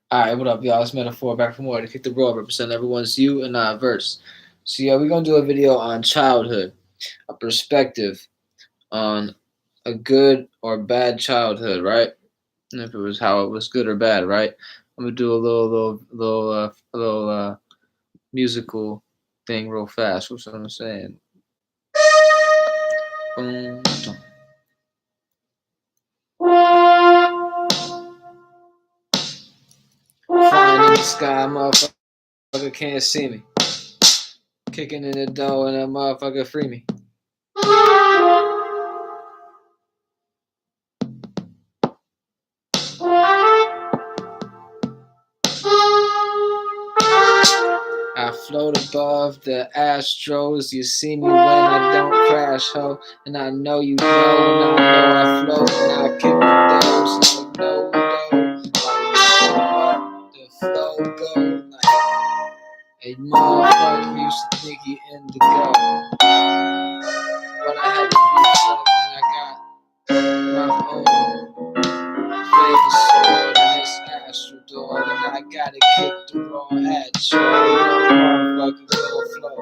Alright, what up, y'all? It's Metaphor back for more to kick the road, represent everyone's you and I verse. So, yeah, we're gonna do a video on childhood, a perspective on a good or bad childhood, right? And if it was how it was good or bad, right? I'm gonna do a little musical thing real fast. What's what I'm saying? Boom. Flying in the sky, motherfucker can't see me. Kicking in the door and that motherfucker free me. I float above the astros. You see me when I don't crash, ho. And I know you know, and I know I float, and I kick the doors. Like no dough, like the flow go. Like a motherfucker used to think he in the go, but I had to reflect, and I got my own flavor sword in this astral door, and I gotta kick the raw at you. Motherfucker go flow.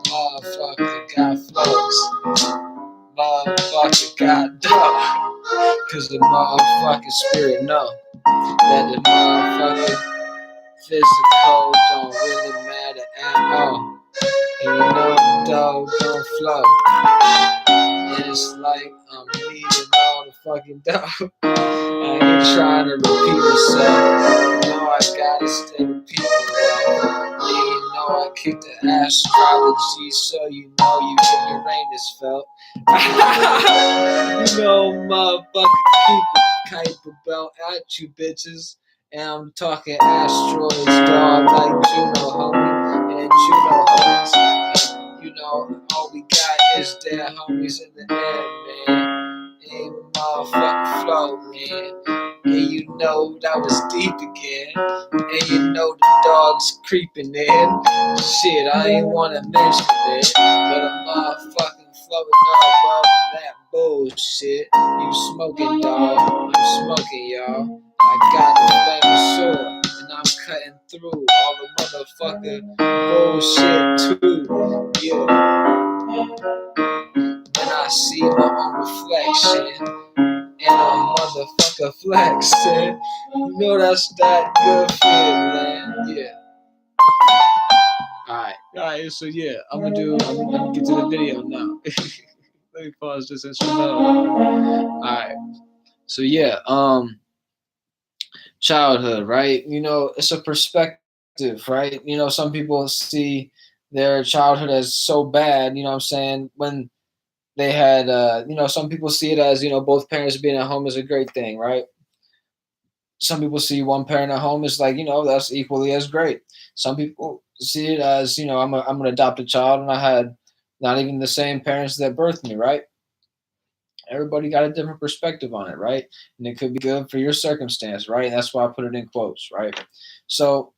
Motherfucker got flows. Motherfucker got dough. Cause the motherfucking spirit know that the motherfucking physical don't really matter at all. And you know dough don't flow. And it's like I'm needing all the fucking dough. I ain't trying to repeat myself. No, I gotta stay repeating well. You know I kick the astrology, so you know you get Uranus felt. You know, motherfucker, keep a Kuiper belt at you bitches. And I'm talking asteroids, dog, like Juno, homie. And Juno, homies. And you know, all we got is dead homies in the air, man. Ain't motherfucking flow, man. And you know that was deep again. And you know the dog's creeping in. Shit, I ain't wanna mention it, but I'm motherfucking floating above that bullshit. You smoking, dog? I'm smoking, y'all. I got the flaming sword, and I'm cutting through all the motherfucking bullshit too. Yeah. When I see my own reflection and a motherfucker flexing, you know that's that good feeling, man. Yeah. Alright, so yeah, I'm gonna get to the video now. Let me pause this instrumental. Alright. So yeah, childhood, right? You know, it's a perspective, right? You know, some people see their childhood as so bad, you know what I'm saying, when they had some people see it as, both parents being at home is a great thing, right? Some people see one parent at home is like, that's equally as great. Some people see it as, I'm an adopted child and I had not even the same parents that birthed me, right? Everybody got a different perspective on it, right? And it could be good for your circumstance, right? And that's why I put it in quotes, right? So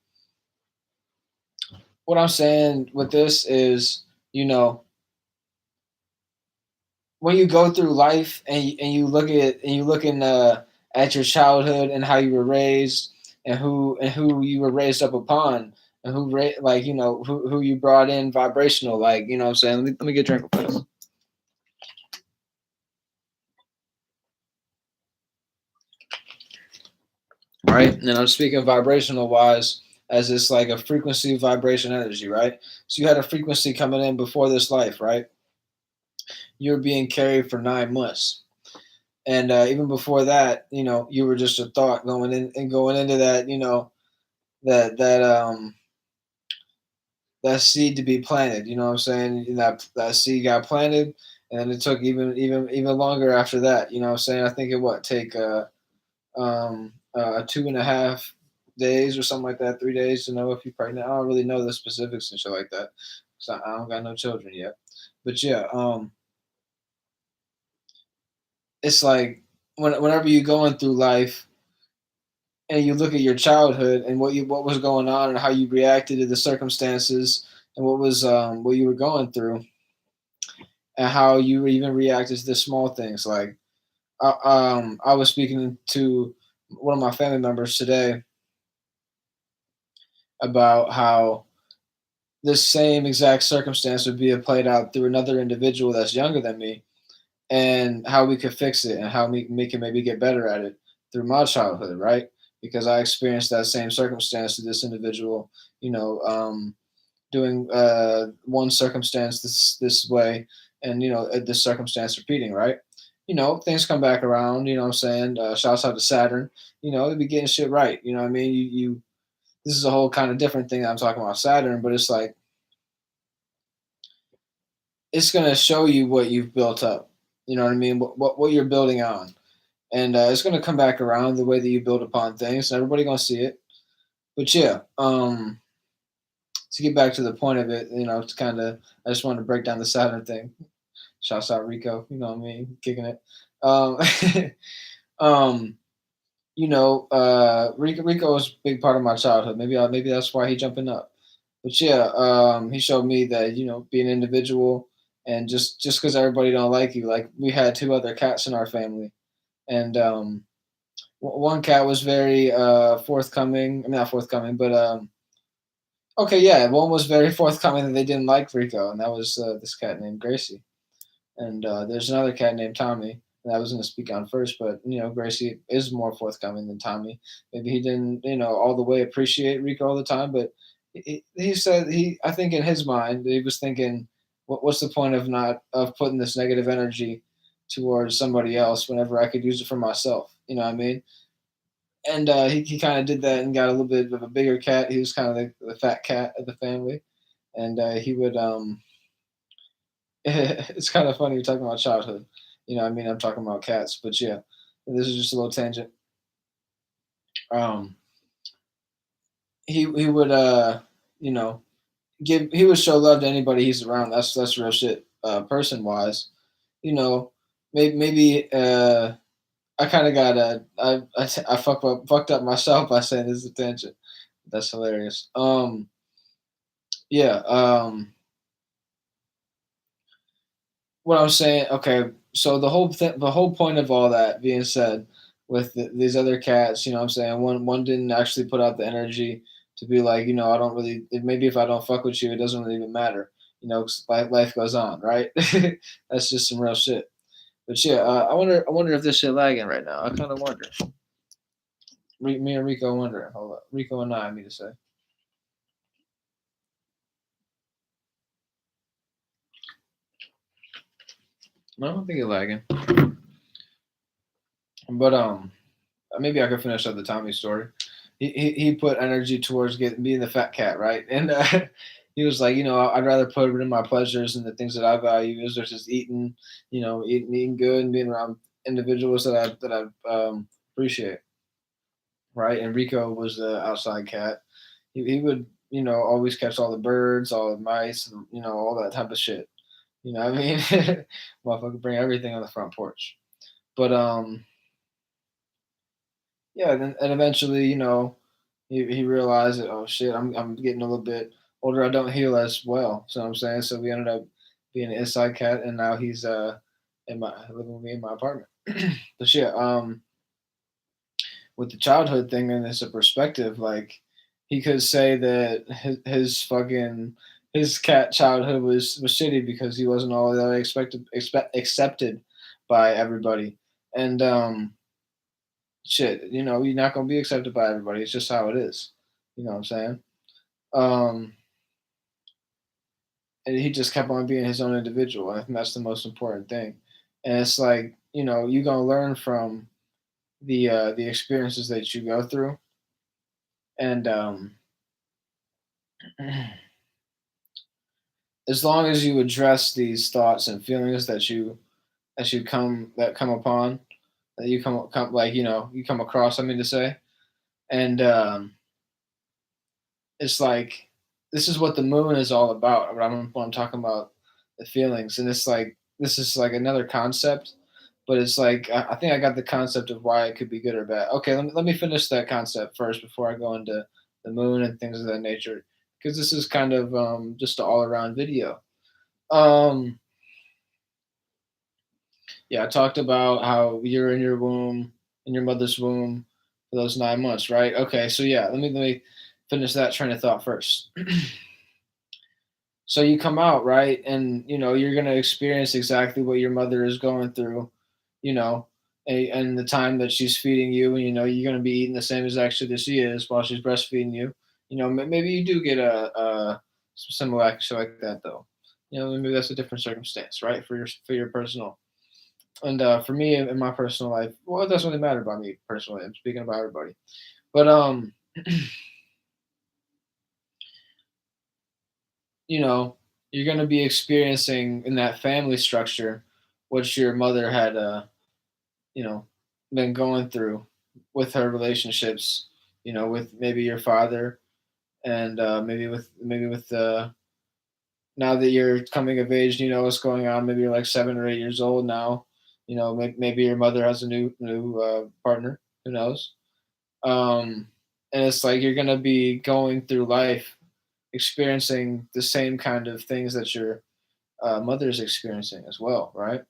what I'm saying with this is, you know, when you go through life and you look at your childhood and how you were raised and who you were raised up upon and who you brought in vibrational, like, you know what I'm saying, let me get a drink of this. Right, and I'm speaking vibrational wise as it's like a frequency, vibration, energy, right? So you had a frequency coming in before this life, right? You're being carried for 9 months. And even before that, you were just a thought going in and going into that, that that seed to be planted. You know what I'm saying? And that seed got planted, and then it took even longer after that. You know what I'm saying? I think it take 2.5 days or something like that, 3 days to know if you're pregnant. I don't really know the specifics and shit like that. So I don't got no children yet. But yeah, it's like whenever you're going through life and you look at your childhood and what was going on and how you reacted to the circumstances and what you were going through and how you even reacted to the small things. Like I was speaking to one of my family members today, about how this same exact circumstance would be played out through another individual that's younger than me, and how we could fix it and how we can maybe get better at it through my childhood, right? Because I experienced that same circumstance to this individual, you know, doing one circumstance this way, and this circumstance repeating, right? Things come back around. You know what I'm saying? Shouts out to Saturn. They be getting shit right. You know what I mean? You This is a whole kind of different thing that I'm talking about Saturn, but it's like it's gonna show you what you've built up. You know what I mean? What you're building on, and it's gonna come back around the way that you build upon things, and everybody gonna see it. But yeah, to get back to the point of it, it's kind of I just wanted to break down the Saturn thing. Shouts out Rico, you know what I mean, kicking it. Um, um, Rico was a big part of my childhood. Maybe that's why he jumping up. But yeah, he showed me that be an individual, and just because everybody don't like you, like we had two other cats in our family, and one cat was very forthcoming. I mean, not forthcoming, but okay, yeah, one was very forthcoming that they didn't like Rico, and that was this cat named Gracie. And there's another cat named Tommy that I was going to speak on first, but Gracie is more forthcoming than Tommy. Maybe he didn't, all the way appreciate Rico all the time, but he said I think in his mind he was thinking, what's the point of not of putting this negative energy towards somebody else whenever I could use it for myself? You know what I mean? And he kind of did that and got a little bit of a bigger cat. He was kind of the fat cat of the family, and he would it's kind of funny you're talking about childhood. I mean, I'm talking about cats, but yeah, this is just a little tangent. Um, he would you know, he would show love to anybody he's around. That's real shit. Person wise, you know, maybe I kind of got I fucked up myself by saying this is a tangent. That's hilarious. Yeah. What I'm saying, okay, so the whole point of all that being said, with these other cats, what I'm saying, one didn't actually put out the energy to be like, I don't really, maybe if I don't fuck with you, it doesn't really even matter, 'cause life goes on, right? That's just some real shit. But yeah, I wonder if this shit lagging right now. I kind of wonder. Me and Rico wondering. Hold up, Rico and I mean to say. No, I don't think it's lagging. But maybe I could finish up the Tommy story. He put energy towards getting being the fat cat, right? And he was like, I'd rather put it in my pleasures and the things that I value is just eating, eating good and being around individuals that I appreciate, right? And Rico was the outside cat. He would always catch all the birds, all the mice, and, all that type of shit. You know what I mean? Motherfucker bring everything on the front porch. But yeah, and eventually, he realized that, oh shit, I'm getting a little bit older. I don't heal as well. So I'm saying, so we ended up being an inside cat, and now he's in my living with me in my apartment. But yeah, with the childhood thing, and it's a perspective, like he could say that his cat childhood was shitty because he wasn't all that accepted by everybody, and shit, you're not gonna be accepted by everybody. It's just how it is. You know what I'm saying? Um, and he just kept on being his own individual. I think that's the most important thing. And it's like, you're gonna learn from the experiences that you go through, and as long as you address these thoughts and feelings that come upon, that you come like you come across. I mean to say, and it's like this is what the moon is all about. When I'm talking about the feelings, and it's like this is like another concept, but it's like I think I got the concept of why it could be good or bad. Okay, let me finish that concept first before I go into the moon and things of that nature, because this is kind of just an all around video. Um, yeah, I talked about how you're in your mother's womb for those 9 months, right? Okay, so yeah, let me finish that train of thought first. So you come out, right, and you're gonna experience exactly what your mother is going through, you know, and the time that she's feeding you, and you're gonna be eating the same exact shit that she is while she's breastfeeding you. Maybe you do get some similar shit like that though. Maybe that's a different circumstance, right, for your personal. And for me in my personal life, well, it doesn't really matter about me personally. I'm speaking about everybody, but you know, you're going to be experiencing in that family structure what your mother had, you know, been going through with her relationships, with maybe your father, and maybe with now that you're coming of age, you know what's going on. Maybe you're like 7 or 8 years old now. Maybe your mother has a new partner. Who knows? And it's like you're gonna be going through life experiencing the same kind of things that your mother's experiencing as well, right?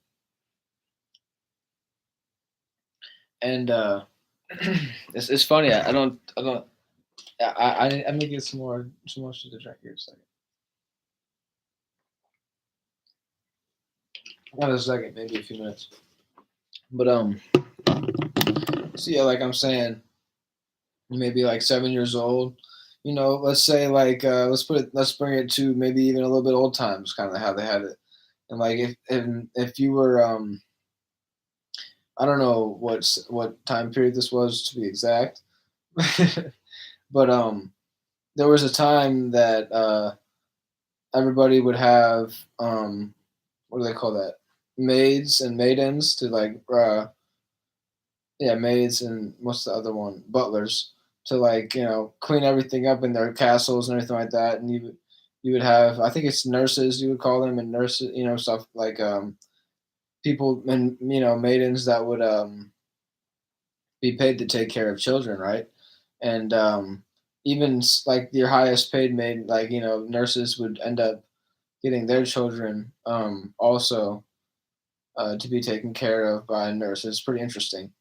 And it's funny. I don't. I'm gonna get some more shit to drink here in a second. Not a second, maybe a few minutes. But so yeah, like I'm saying, maybe like 7 years old. Let's say like let's bring it to maybe even a little bit old times, kind of how they had it. And like if you were I don't know what time period this was to be exact, but there was a time that everybody would have what do they call that? Maids and maidens to like yeah, maids and what's the other one? Butlers to like clean everything up in their castles and everything like that. And you would have, I think it's nurses you would call them, and nurses, stuff like people and maidens that would be paid to take care of children, right? And even like your highest paid maid, like nurses would end up getting their children also to be taken care of by a nurse. It's pretty interesting.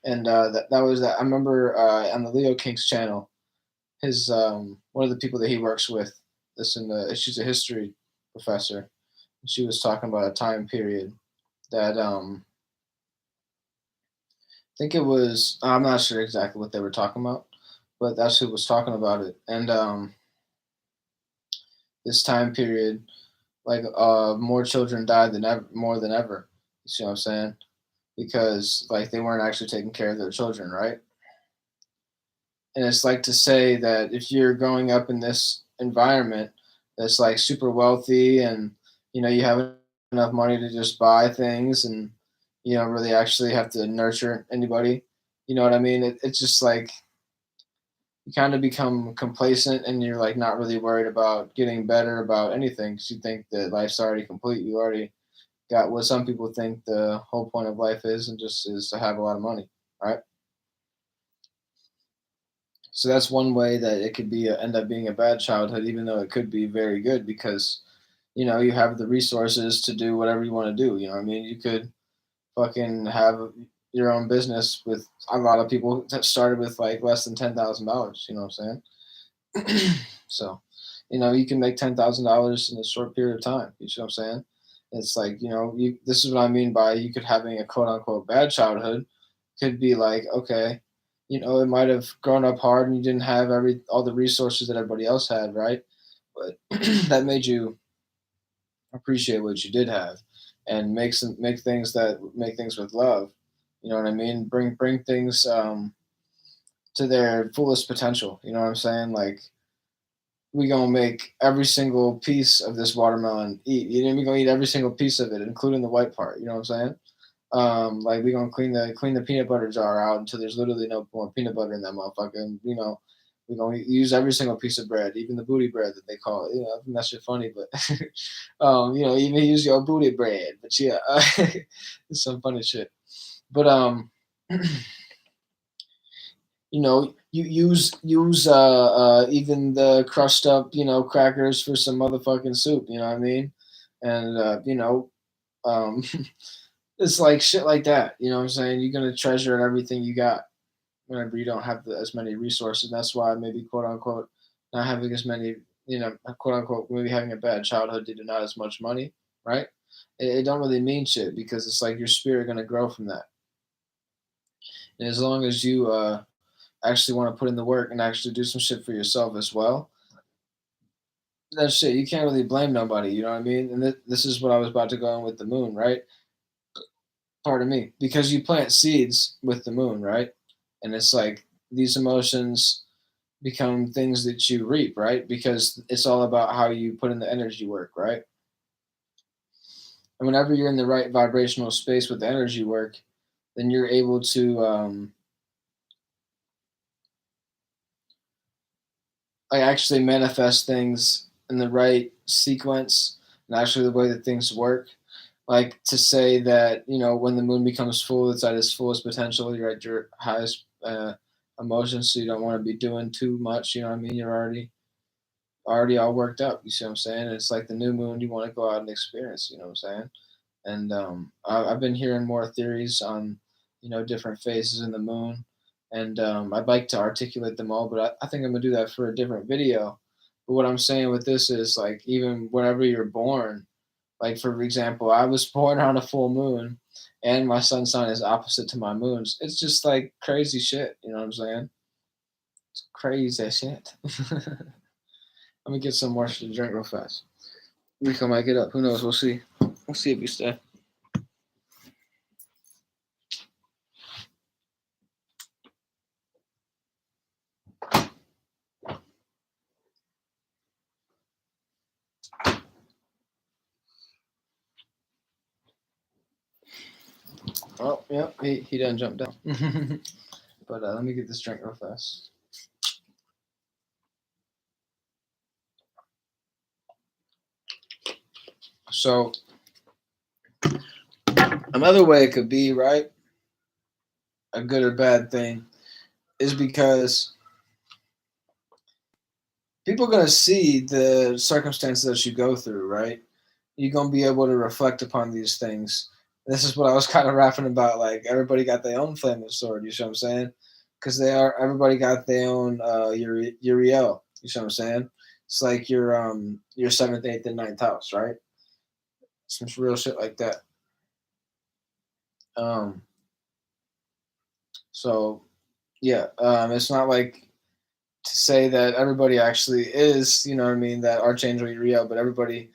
And that was that. I remember on the Leo King's channel, his one of the people that he works with. She's a history professor. And she was talking about a time period that I think it was. I'm not sure exactly what they were talking about, but that's who was talking about it. And this time period, like more children died than ever, more than ever. You see what I'm saying? Because like they weren't actually taking care of their children, right? And it's like to say that if you're growing up in this environment that's like super wealthy, and you have enough money to just buy things, and you don't really actually have to nurture anybody, you know what I mean? It's just like you kind of become complacent, and you're like not really worried about getting better about anything because you think that life's already complete. You already got what some people think the whole point of life is, and just is to have a lot of money, right? So that's one way that it could be end up being a bad childhood, even though it could be very good because you have the resources to do whatever you want to do. You know what I mean? You could fucking have your own business with a lot of people that started with like less than $10,000. You know what I'm saying? So, you can make $10,000 in a short period of time. You see what I'm saying? It's like this is what I mean by you could having a quote unquote bad childhood could be like, okay, it might have grown up hard and you didn't have all the resources that everybody else had, right? But that made you appreciate what you did have, and make things with love. You know what I mean? Bring things to their fullest potential. You know what I'm saying? Like we gonna make every single piece of this watermelon eat. We gonna eat every single piece of it, including the white part. You know what I'm saying? Like we gonna clean the peanut butter jar out until there's literally no more peanut butter in that motherfucker. And we gonna use every single piece of bread, even the booty bread that they call it. I think that shit funny, but even use your booty bread. But yeah, it's some funny shit. But you use even the crushed up crackers for some motherfucking soup. You know what I mean? And um, it's like shit like that. You know what I'm saying? You're gonna treasure everything you got whenever you don't have as many resources. That's why maybe quote unquote not having as many, quote unquote, maybe having a bad childhood due to not as much money, right? It don't really mean shit because it's like your spirit gonna grow from that. And as long as you actually want to put in the work and actually do some shit for yourself as well, that shit you can't really blame nobody. You know what I mean? And this is what I was about to go on with the moon, right? Pardon me, because you plant seeds with the moon, right? And it's like these emotions become things that you reap, right? Because it's all about how you put in the energy work, right? And whenever you're in the right vibrational space with the energy work, then you're able to like actually manifest things in the right sequence and actually the way that things work. Like to say that when the moon becomes full, it's at its fullest potential. You're at your highest emotions, so you don't want to be doing too much. You know what I mean? You're already all worked up. You see what I'm saying? It's like the new moon. You want to go out and experience. You know what I'm saying? And I've been hearing more theories on different phases in the moon, and I'd like to articulate them all, but I think I'm gonna do that for a different video. But what I'm saying with this is like even whenever you're born, like for example, I was born on a full moon, and my sun sign is opposite to my moon's. It's just like crazy shit. You know what I'm saying? It's crazy shit. Let me get some more shit to drink real fast. Rico might get up. Who knows? We'll see. We'll see if you stay. Oh, yep, he done jumped down. But let me get this drink real fast. So another way it could be, right, a good or bad thing, is because people are gonna see the circumstances that you go through, right? You're gonna be able to reflect upon these things. This is what I was kind of rapping about. Like everybody got their own flaming sword. You see what I'm saying? Because everybody got their own Uriel. You see what I'm saying? It's like your seventh, eighth, and ninth house, right? Some real shit like that. Um, so yeah, it's not like to say that everybody actually is, you know what I mean, that Archangel Uriel, but everybody,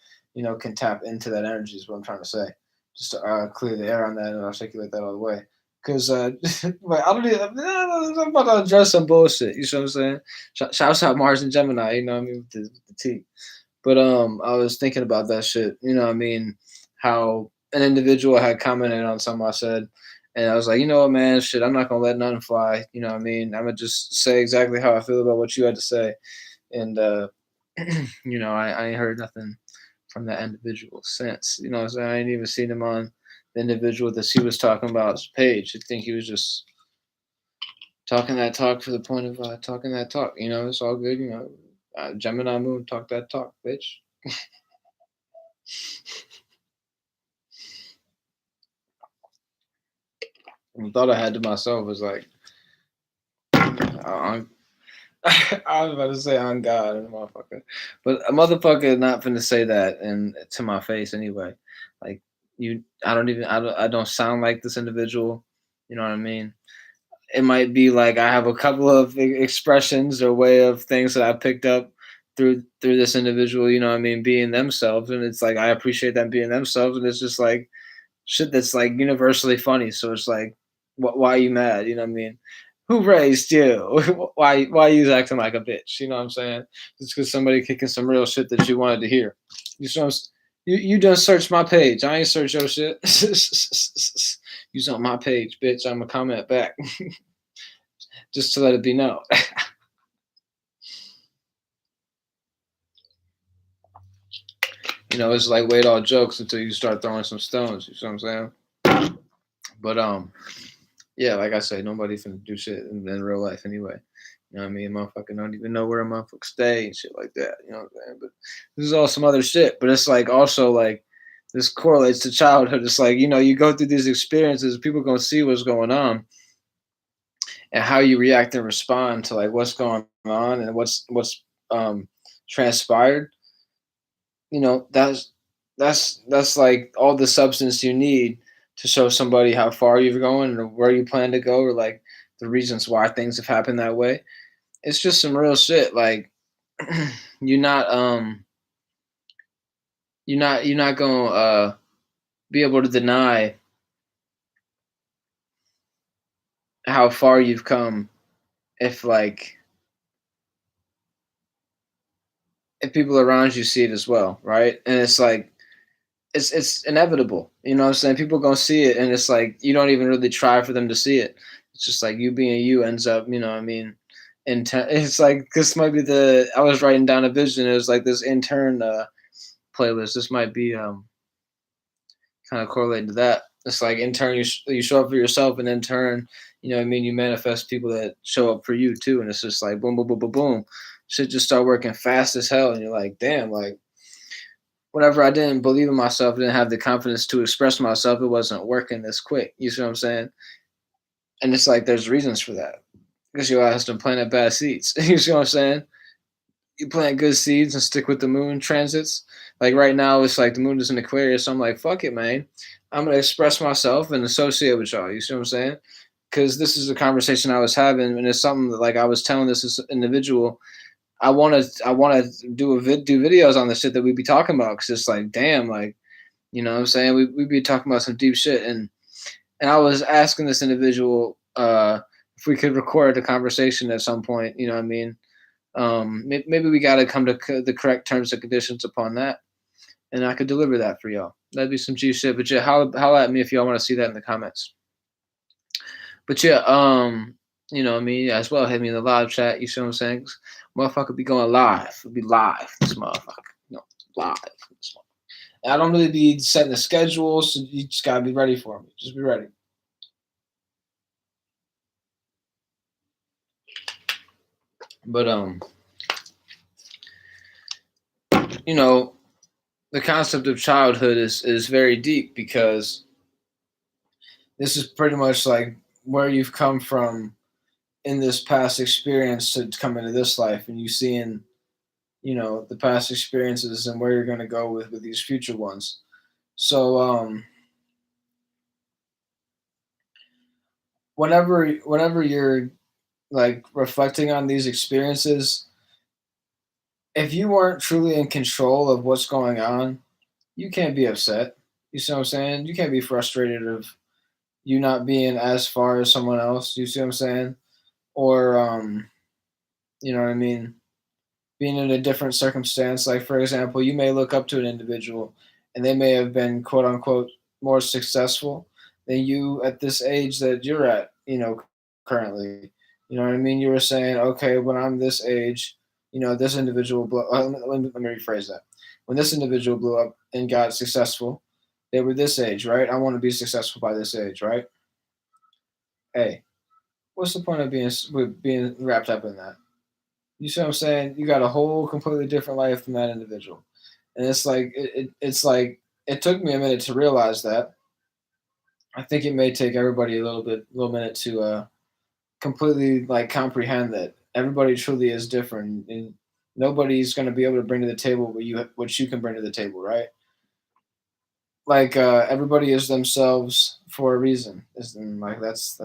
can tap into that energy is what I'm trying to say. Just to clear the air on that and articulate that all the way. Because like, I don't even, I'm about to address some bullshit. You know what I'm saying? Shouts out Mars and Gemini. You know what I mean with the T. But I was thinking about that shit. You know what I mean? How an individual had commented on something I said, and I was like, you know what, man, shit, I'm not gonna let nothing fly. You know what I mean? I'm gonna just say exactly how I feel about what you had to say, and I ain't heard nothing from that individual since. You know what I'm saying? I ain't even seen him on the individual that she was talking about's page. I think he was just talking that talk for the point of talking that talk. It's all good. Gemini Moon, talk that talk, bitch. The thought I had to myself was like, I was about to say on God, motherfucker, but a motherfucker not finna say that and to my face anyway. Like I don't sound like this individual. You know what I mean? It might be like I have a couple of expressions or way of things that I picked up through this individual. You know what I mean? Being themselves, and it's like I appreciate them being themselves, and it's just like shit that's like universally funny. So it's like, why are you mad? You know what I mean? Who raised you? Why you acting like a bitch? You know what I'm saying? Just because somebody kicking some real shit that you wanted to hear. You know, you done search my page. I ain't search your shit. You's on my page, bitch. I'm gonna comment back just to let it be known. It's like wait all jokes until you start throwing some stones. You know what I'm saying? But yeah, like I say, nobody finna do shit in real life anyway. You know what I mean? Motherfucker don't even know where a motherfucker stay and shit like that. You know what I'm saying? But this is all some other shit. But it's like also like this correlates to childhood. It's like, you go through these experiences, people gonna see what's going on and how you react and respond to like what's going on and what's transpired, that's like all the substance you need to show somebody how far you're going or where you plan to go, or like the reasons why things have happened that way. It's just some real shit. Like you're not you're not gonna be able to deny how far you've come if like if people around you see it as well, right? And it's like it's inevitable. You know what I'm saying? People gonna see it, and it's like you don't even really try for them to see it. It's just like you being you ends up, you know what I mean? It's like this might be the I was writing down a vision. It was like this intern playlist. This might be kind of correlated to that. It's like in turn you show up for yourself, and in turn, you know what I mean, you manifest people that show up for you too, and it's just like boom, boom, boom, boom, boom. Shit just start working fast as hell, and you're like, damn, like whenever I didn't believe in myself, didn't have the confidence to express myself, it wasn't working this quick. You see what I'm saying? And it's like there's reasons for that because your ass been planting bad seeds. You see what I'm saying? You plant good seeds and stick with the moon transits. Like right now, it's like the moon is in Aquarius. So I'm like, fuck it, man. I'm gonna express myself and associate with y'all. You see what I'm saying? Because this is a conversation I was having, and it's something that like I was telling this individual. I want to do videos on the shit that we be talking about. Because it's like, damn, like you know what I'm saying? We be talking about some deep shit, and I was asking this individual if we could record a conversation at some point. You know what I mean? Maybe we got to come to the correct terms and conditions upon that, and I could deliver that for y'all. That'd be some G shit. But yeah, holla at me if y'all want to see that in the comments. But yeah, you know what I mean, as well. Hit me in the live chat. You see what I'm saying? Motherfucker be going live. It'll be live. This motherfucker, live. And I don't really be setting a schedule, so you just gotta be ready for me. Just be ready. But you know, the concept of childhood is very deep because this is pretty much like where you've come from in this past experience to come into this life, and you seeing the past experiences and where you're going to go with these future ones. So whenever you're like reflecting on these experiences, if you weren't truly in control of what's going on, you can't be upset. You see what I'm saying? You can't be frustrated of you not being as far as someone else. You see what I'm saying? Or you know what I mean? Being in a different circumstance. Like for example, you may look up to an individual and they may have been quote unquote more successful than you at this age that you're at, currently. You know what I mean? You were saying, okay, when I'm this age, this individual let me rephrase that. When this individual blew up and got successful, they were this age, right? I want to be successful by this age, right? Hey, what's the point of being wrapped up in that? You see what I'm saying? You got a whole completely different life from that individual, and it's like it's like it took me a minute to realize that. I think it may take everybody little minute to completely like comprehend that everybody truly is different, and nobody's going to be able to bring to the table what you can bring to the table, right? Like everybody is themselves for a reason. And like that's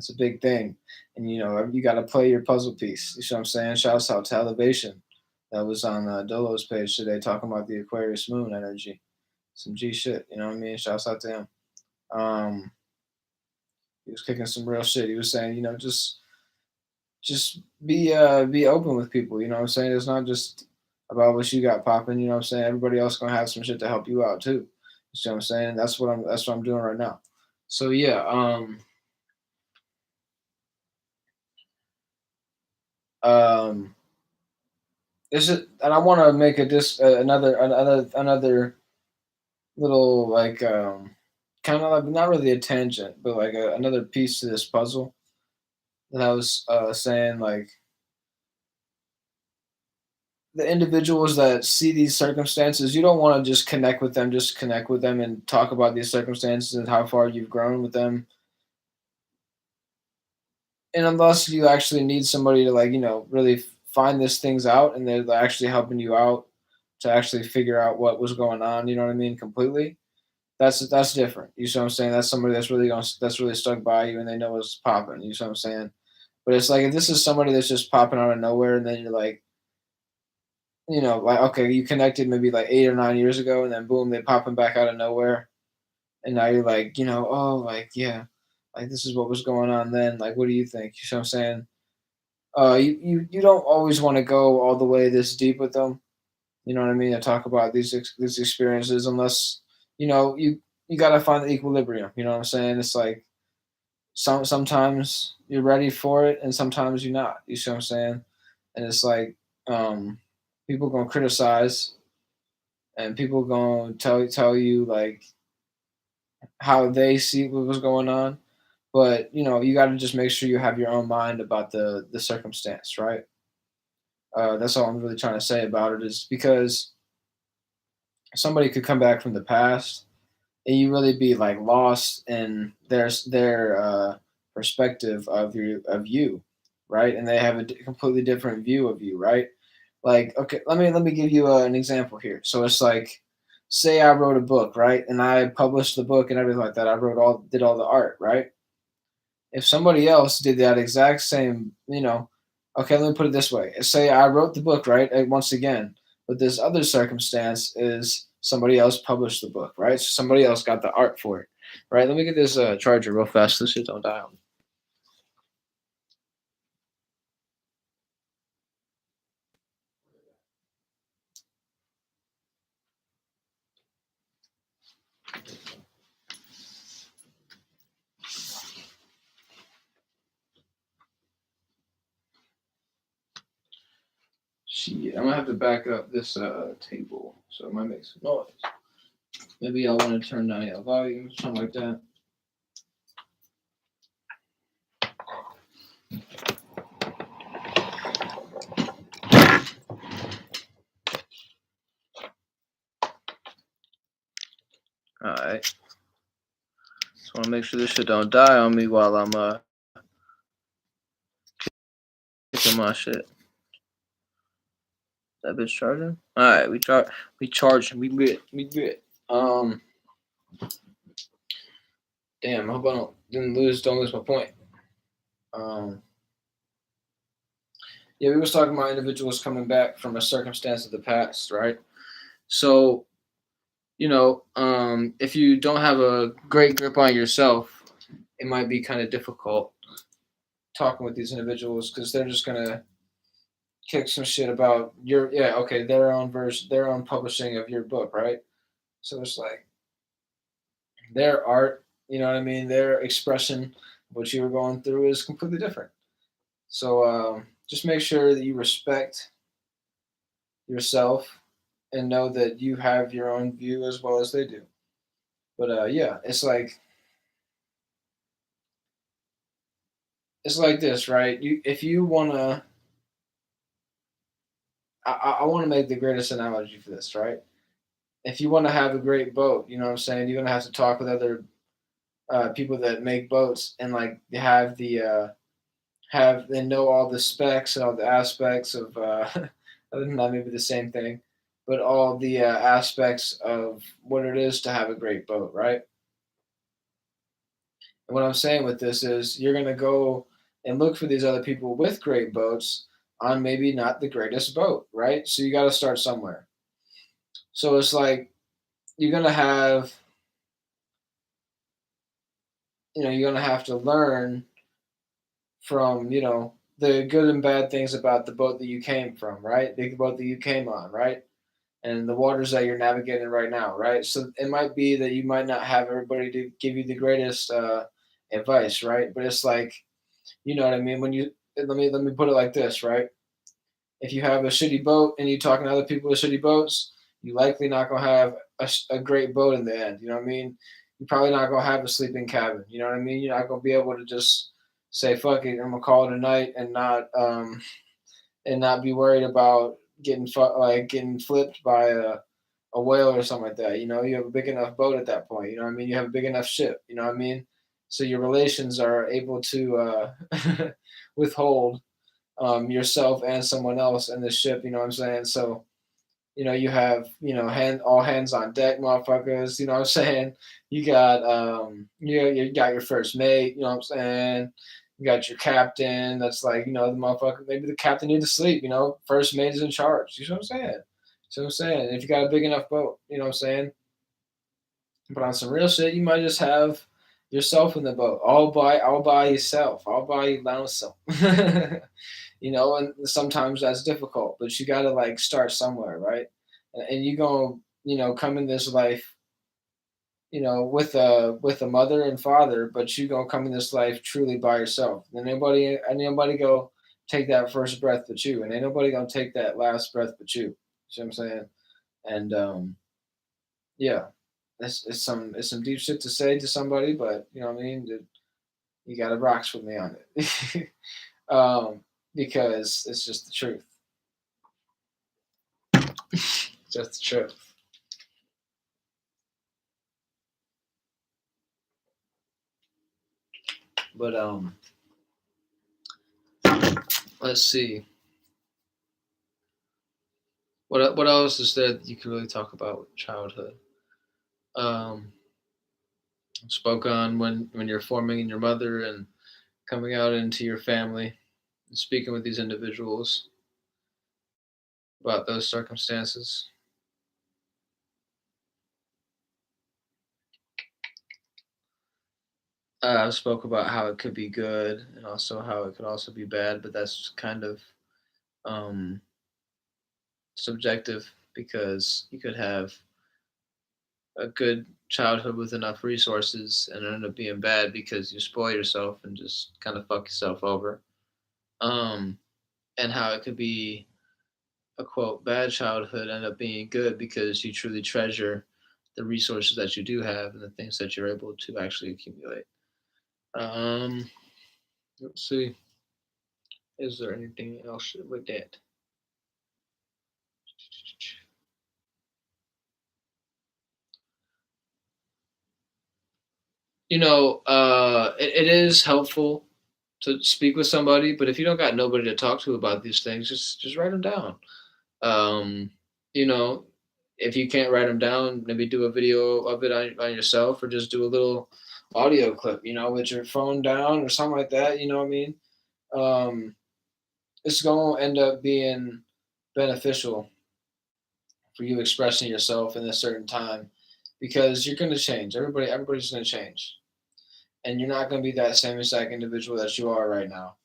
a big thing, and you got to play your puzzle piece. You see what I'm saying? Shouts out to Elevation, that was on Dolo's page today talking about the Aquarius moon energy. Some G shit. You know what I mean? Shouts out to him. Um, he was kicking some real shit. He was saying, just be open with people. You know what I'm saying? It's not just about what you got popping. You know what I'm saying? Everybody else gonna have some shit to help you out too. You see what I'm saying? That's what I'm doing right now. So yeah, um, this is, and I want to make a another little like kind of like not really a tangent, but like another piece to this puzzle that I was saying like the individuals that see these circumstances, you don't want to just connect with them and talk about these circumstances and how far you've grown with them. And unless you actually need somebody to like, really find these things out and they're actually helping you out to actually figure out what was going on. You know what I mean? Completely. That's different. You see what I'm saying? That's somebody that's really stuck by you and they know what's popping. You see what I'm saying? But it's like if this is somebody that's just popping out of nowhere and then you're like, like okay, you connected maybe like 8 or 9 years ago and then boom, they popping back out of nowhere and now you're like, oh, like yeah, like this is what was going on then. Like, what do you think? You see what I'm saying? You don't always want to go all the way this deep with them. You know what I mean? To talk about these experiences, unless you got to find the equilibrium. You know what I'm saying? It's like sometimes you're ready for it, and sometimes you're not. You see what I'm saying? And it's like um, people gonna criticize, and people gonna tell you like how they see what was going on. But you got to just make sure you have your own mind about the circumstance, right? That's all I'm really trying to say about it is because somebody could come back from the past and you really be like lost in their perspective of you, right? And they have a completely different view of you, right? Like, okay, let me give you an example here. So it's like, say I wrote a book, right, and I published the book and everything like that. I did all the art, right? If somebody else did that exact same, okay, let me put it this way. Say I wrote the book, right? Once again, but this other circumstance is somebody else published the book, right? So somebody else got the art for it, right? Let me get this charger real fast. This shit don't die on me. Shit, I'm gonna have to back up this table, so it might make some noise. Maybe I want to turn down the volume, something like that. All right. Just want to make sure this shit don't die on me while I'm kicking my shit. That bitch charging? All right, we charging. We lit. We lit. Damn. I hope I don't lose my point. Um, yeah, we was talking about individuals coming back from a circumstance of the past, right? So if you don't have a great grip on yourself, it might be kind of difficult talking with these individuals because they're just gonna kick some shit about their own verse, their own publishing of your book, right? So it's like their art, you know what I mean? Their expression of what you were going through is completely different. So just make sure that you respect yourself and know that you have your own view as well as they do. But yeah, it's like this, right? If you wanna, I want to make the greatest analogy for this, right? If you want to have a great boat, you know what I'm saying? You're gonna have to talk with other people that make boats and like have have they know all the specs and all the aspects of other than that maybe the same thing, but all the aspects of what it is to have a great boat, right? And what I'm saying with this is you're gonna go and look for these other people with great boats on maybe not the greatest boat, right? So you got to start somewhere. So it's like you're gonna have you're gonna have to learn from the good and bad things about the boat that you came from, right? The boat that you came on, right? And the waters that you're navigating right now, right? So it might be that you might not have everybody to give you the greatest advice, right? But it's like, you know what I mean. When you let me put it like this, right? If you have a shitty boat and you're talking to other people with shitty boats, you likely not gonna have a great boat in the end. You know what I mean? You're probably not gonna have a sleeping cabin. You know what I mean? You're not gonna be able to just say fuck it, I'm gonna call it a night and not be worried about getting flipped by a whale or something like that. You have a big enough boat at that point. You know what I mean? You have a big enough ship. You know what I mean? So your relations are able to withhold yourself and someone else in the ship. You know what I'm saying? So you have, all hands on deck, motherfuckers. You know what I'm saying? You got your first mate. You know what I'm saying? You got your captain. That's like, the motherfucker. Maybe the captain needs to sleep. First mate is in charge. You know what I'm saying? So I'm saying, if you got a big enough boat, you know what I'm saying. But on some real shit, you might just have yourself in the boat, all by yourself, all by your lonesome. And sometimes that's difficult, but you got to like start somewhere, right? And you gonna, come in this life, with a mother and father, but you gonna come in this life truly by yourself. And anybody go take that first breath but you, and ain't nobody gonna take that last breath but you. See what I'm saying? And yeah, it's some deep shit to say to somebody, but you know what I mean. You got to rocks with me on it, because it's just the truth. Just the truth. But let's see. What else is there that you can really talk about with childhood? Um, Spoke on when you're forming in your mother and coming out into your family and speaking with these individuals about those circumstances. I spoke about how it could be good and also how it could also be bad, but that's kind of um, subjective because you could have a good childhood with enough resources and end up being bad because you spoil yourself and just kind of fuck yourself over. Um, and how it could be a quote bad childhood end up being good because you truly treasure the resources that you do have and the things that you're able to actually accumulate. Um, let's see. Is there anything else with that? It is helpful to speak with somebody, but if you don't got nobody to talk to about these things, just write them down. Um, you know, if you can't write them down, maybe do a video of it on yourself, or just do a little audio clip, with your phone down or something like that. You know what I mean? Um, it's going to end up being beneficial for you expressing yourself in a certain time because you're going to change. Everybody's going to change, and you're not going to be that same exact individual that you are right now.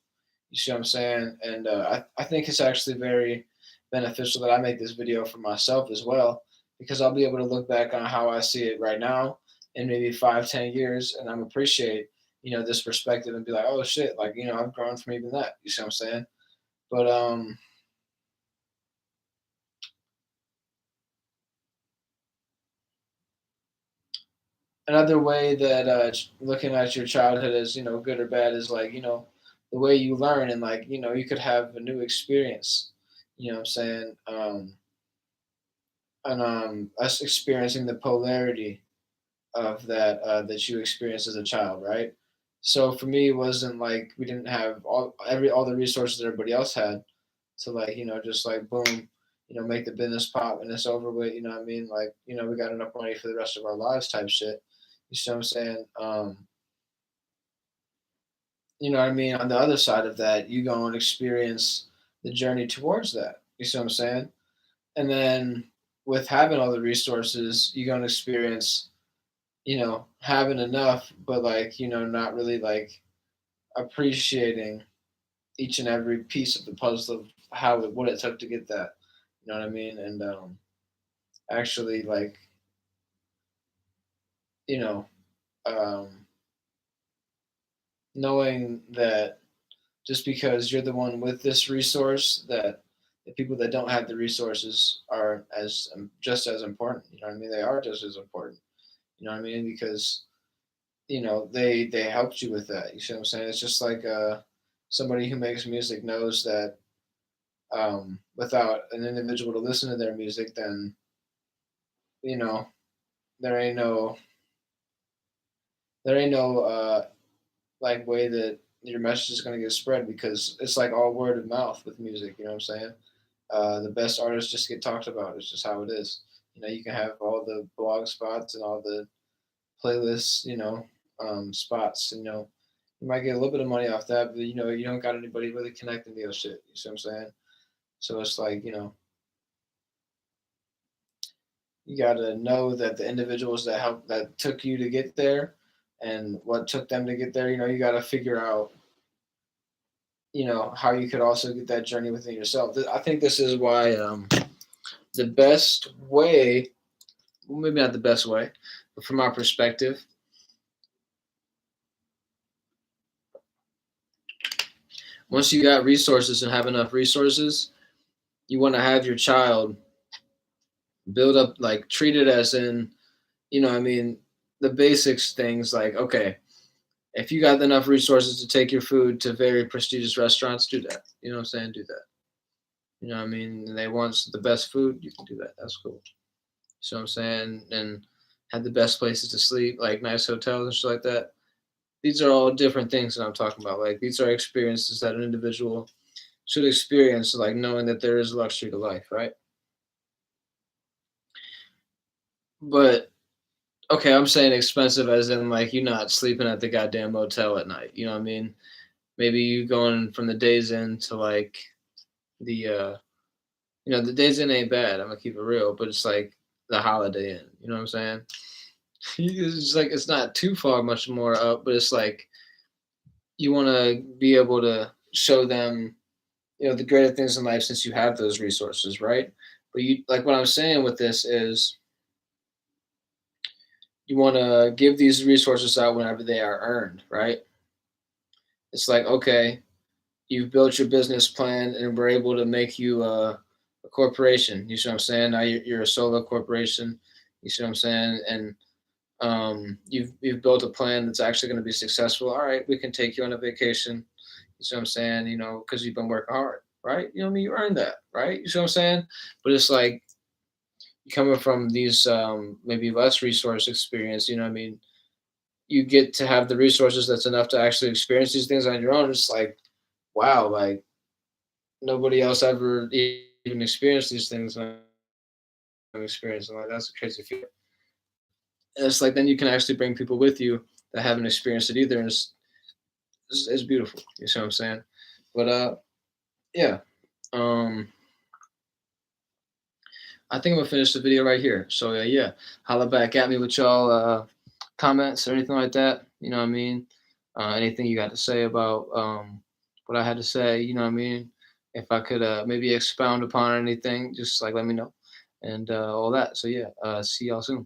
You see what I'm saying? And I think it's actually very beneficial that I make this video for myself as well, because I'll be able to look back on how I see it right now in maybe 5, 10 years, and I'm appreciate this perspective and be like, oh shit, like I've grown from even that. You see what I'm saying? But another way that looking at your childhood as good or bad is like the way you learn, and like you could have a new experience. You know what I'm saying? And us experiencing the polarity of that you experienced as a child, right? So for me, it wasn't like we didn't have all the resources that everybody else had to like just like boom, make the business pop and it's over with. You know what I mean? Like we got enough money for the rest of our lives type shit. You see what I'm saying? You know what I mean? On the other side of that, you go and experience the journey towards that. You see what I'm saying? And then with having all the resources, you're gonna experience, having enough, but like, not really like appreciating each and every piece of the puzzle of what it took to get that. You know what I mean? And actually like, you know, um, knowing that just because you're the one with this resource, that the people that don't have the resources are as just as important. You know what I mean? They are just as important. You know what I mean? Because they helped you with that. You see what I'm saying? It's just like somebody who makes music knows that without an individual to listen to their music, then you know there ain't no there ain't no like way that your message is going to get spread because it's like all word of mouth with music. You know what I'm saying? The best artists just get talked about. It's just how it is. You can have all the blog spots and all the playlists, spots. You might get a little bit of money off that, but you don't got anybody really connecting to your shit. You see what I'm saying? So it's like, you gotta know that the individuals that took you to get there and what took them to get there, you gotta figure out, how you could also get that journey within yourself. I think this is why the best way, well, maybe not the best way, but from our perspective, once you got resources and have enough resources, you want to have your child build up, like treat it as in, I mean, the basics things like, okay, if you got enough resources to take your food to very prestigious restaurants, do that. You know what I'm saying? Do that. You know what I mean? And they want the best food, you can do that. That's cool. So I'm saying, and have the best places to sleep, like nice hotels and shit like that. These are all different things that I'm talking about. Like these are experiences that an individual should experience, like knowing that there is luxury to life, right? But okay, I'm saying expensive as in like you not sleeping at the goddamn motel at night. You know what I mean? Maybe you going from the days in to like the the days in ain't bad. I'm gonna keep it real, but it's like the Holiday Inn. You know what I'm saying? It's just like it's not too far much more up, but it's like you want to be able to show them, the greater things in life since you have those resources, right? But you like what I'm saying with this is you want to give these resources out whenever they are earned, right? It's like okay, you've built your business plan and we're able to make you a corporation. You see what I'm saying? Now you're a solo corporation. You see what I'm saying? And you've built a plan that's actually going to be successful. All right, we can take you on a vacation. You see what I'm saying? Because you've been working hard, right? You know what I mean? You earned that, right? You see what I'm saying? But it's like coming from these maybe less resource experience. You know what I mean? You get to have the resources that's enough to actually experience these things on your own. It's like, wow, like nobody else ever even experienced these things. I'm experiencing like that's a crazy feeling. And it's like then you can actually bring people with you that haven't experienced it either, and it's beautiful. You see what I'm saying? But yeah. Um, I think I'm gonna finish the video right here. So yeah, holla back at me with y'all comments or anything like that. You know what I mean? Anything you got to say about what I had to say? You know what I mean? If I could maybe expound upon anything, just like let me know and all that. So yeah, see y'all soon.